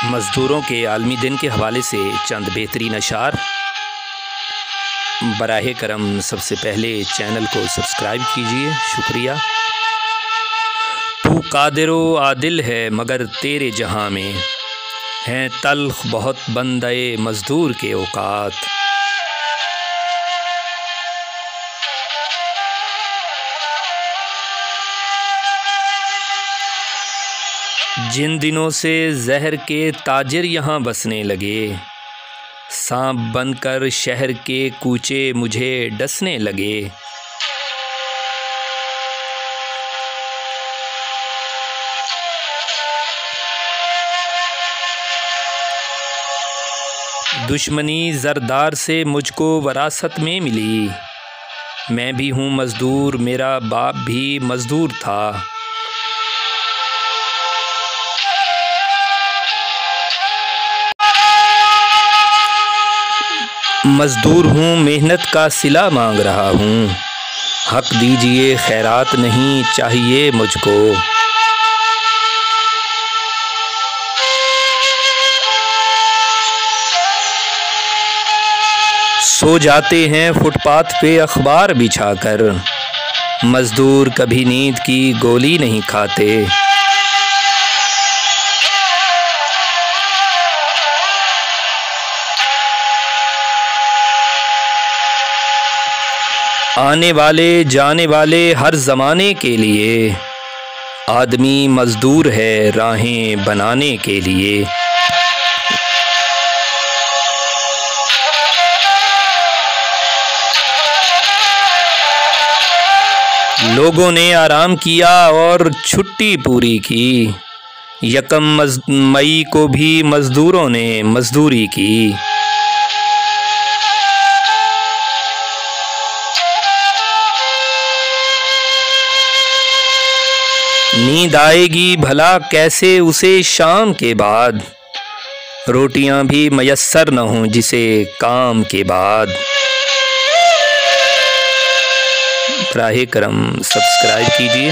मज़दूरों के आलमी दिन के हवाले से चंद बेहतरीन अशार। बराहे करम सबसे पहले चैनल को सब्सक्राइब कीजिए, शुक्रिया। तू कादिरो आदिल है मगर तेरे जहाँ में हैं तल्ख बहुत बंदे मज़दूर के औकात। जिन दिनों से जहर के ताजिर यहाँ बसने लगे, सांप बनकर शहर के कूचे मुझे डसने लगे। दुश्मनी ज़रदार से मुझको वरासत में मिली। मैं भी हूँ मज़दूर, मेरा बाप भी मज़दूर था। मज़दूर हूँ, मेहनत का सिला मांग रहा हूँ। हक दीजिए, खैरात नहीं चाहिए मुझको। सो जाते हैं फुटपाथ पे अखबार बिछाकर, मज़दूर कभी नींद की गोली नहीं खाते। आने वाले जाने वाले हर ज़माने के लिए आदमी मज़दूर है राहें बनाने के लिए। लोगों ने आराम किया और छुट्टी पूरी की। यकम मई को भी मज़दूरों ने मज़दूरी की। नींद आएगी भला कैसे उसे शाम के बाद, रोटियां भी मयस्सर न हों जिसे काम के बाद। बराहे करम सब्सक्राइब कीजिए।